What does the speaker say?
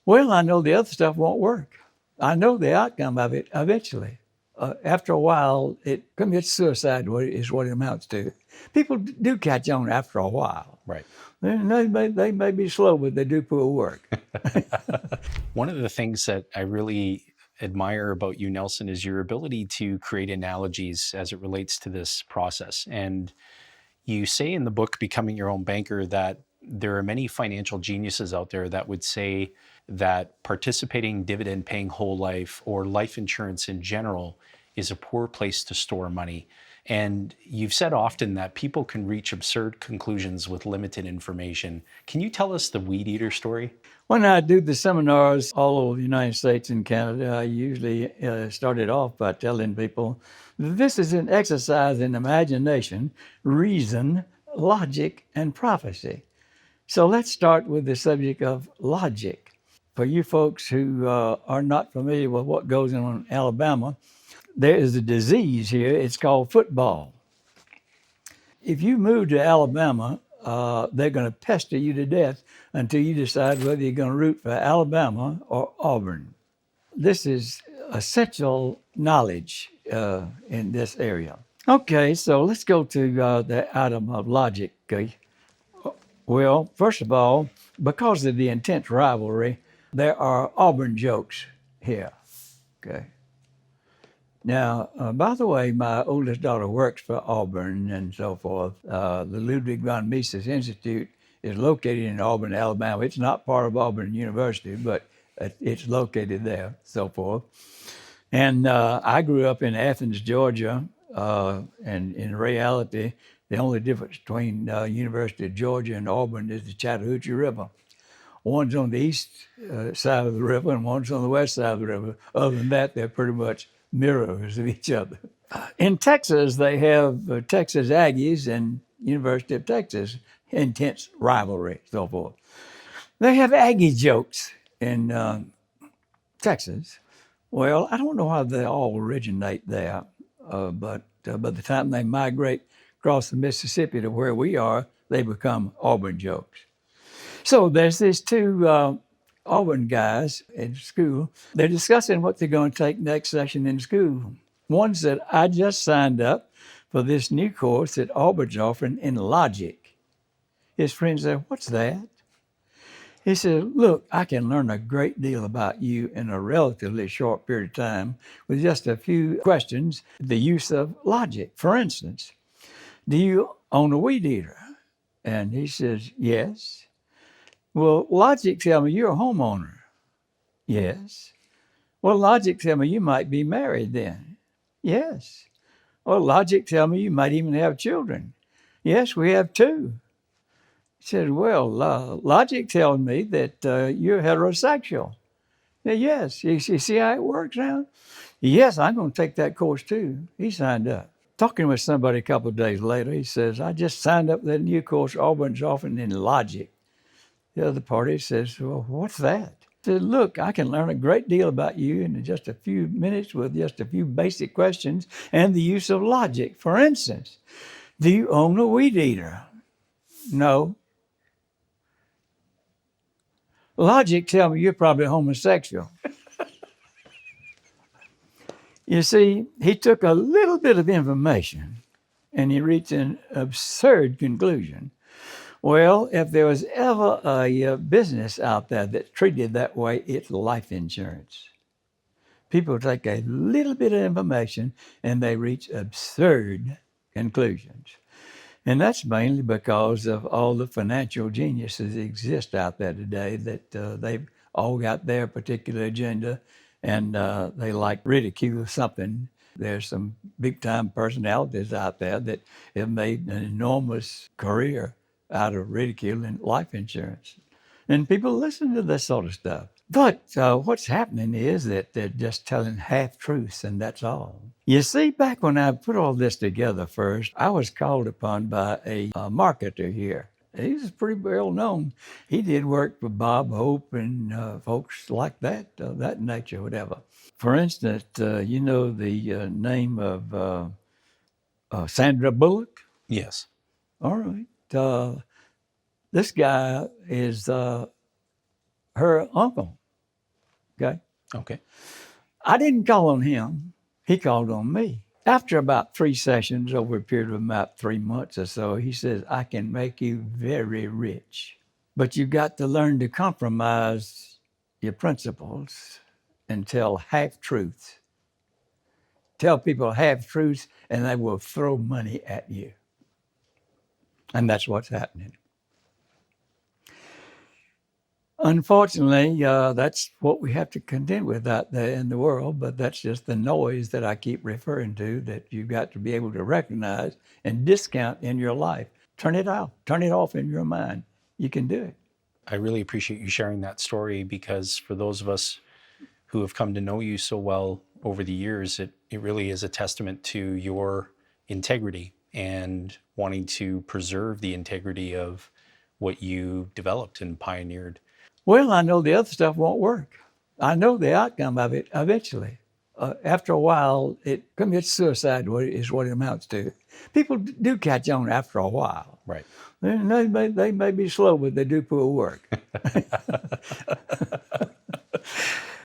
Well, I know the other stuff won't work. I know the outcome of it eventually. After a while, it commits suicide, is what it amounts to. People do catch on after a while. Right. They may be slow, but they do pull work. One of the things that I really admire about you, Nelson, is your ability to create analogies as it relates to this process. And you say in the book, Becoming Your Own Banker, that there are many financial geniuses out there that would say that participating dividend paying whole life or life insurance in general is a poor place to store money. And you've said often that people can reach absurd conclusions with limited information. Can you tell us the weed eater story? When I do the seminars all over the United States and Canada, I usually started off by telling people this is an exercise in imagination, reason, logic, and prophecy. So let's start with the subject of logic. For you folks who are not familiar with what goes on in Alabama, there is a disease here. It's called football. If you move to Alabama, they're going to pester you to death until you decide whether you're going to root for Alabama or Auburn. This is essential knowledge in this area. Okay, so let's go to the item of logic. Okay? Well, first of all, because of the intense rivalry, there are Auburn jokes here. Okay. Now, by the way, my oldest daughter works for Auburn and so forth. The Ludwig von Mises Institute is located in Auburn, Alabama. It's not part of Auburn University, but it's located there, so forth. And I grew up in Athens, Georgia, and in reality, the only difference between University of Georgia and Auburn is the Chattahoochee River. One's on the east side of the river and one's on the west side of the river. Other than that, they're pretty much mirrors of each other. In Texas, they have Texas Aggies and University of Texas, intense rivalry, so forth. They have Aggie jokes in Texas. Well, I don't know how they all originate there, but by the time they migrate across the Mississippi to where we are, they become Auburn jokes. So there's these two Auburn guys in school. They're discussing what they're going to take next session in school. One said, I just signed up for this new course that Auburn's offering in logic. His friend said, what's that? He said, look, I can learn a great deal about you in a relatively short period of time with just a few questions, the use of logic. For instance, do you own a weed eater? And he says, yes. Well, logic tell me you're a homeowner. Yes. Well, logic tell me you might be married then. Yes. Well, logic tell me you might even have children. Yes, we have two. He said, well, logic tells me that you're heterosexual. Yes. You see how it works now? Yes, I'm going to take that course too. He signed up. Talking with somebody a couple of days later, he says, I just signed up for that new course Auburn's offering in logic. The other party says, well, what's that? I said, look, I can learn a great deal about you in just a few minutes with just a few basic questions and the use of logic. For instance, do you own a weed eater? No. Logic tells me you're probably homosexual. You see, he took a little bit of information and he reached an absurd conclusion. Well, if there was ever a business out there that's treated that way, it's life insurance. People take a little bit of information and they reach absurd conclusions. And that's mainly because of all the financial geniuses that exist out there today that they've all got their particular agenda and they like ridicule something. There's some big time personalities out there that have made an enormous career out of ridiculing life insurance. And people listen to this sort of stuff. But what's happening is that they're just telling half-truths, and that's all. You see, back when I put all this together first, I was called upon by a marketer here. He was pretty well known. He did work for Bob Hope and folks like that, that nature, whatever. For instance, you know the name of Sandra Bullock? Yes. All right. This guy is her uncle. Okay. Okay. I didn't call on him. He called on me. After about 3 sessions over a period of about 3 months or so, he says, I can make you very rich. But you got to learn to compromise your principles and tell half truths. Tell people half truths and they will throw money at you. And that's what's happening. Unfortunately, that's what we have to contend with out there in the world, but that's just the noise that I keep referring to that you've got to be able to recognize and discount in your life. Turn it off. Turn it off in your mind. You can do it. I really appreciate you sharing that story, because for those of us who have come to know you so well over the years, it really is a testament to your integrity and wanting to preserve the integrity of what you developed and pioneered. Well, I know the other stuff won't work. I know the outcome of it eventually. After a while, it commits suicide, is what it amounts to. People do catch on after a while. Right. They may be slow, but they do pull work.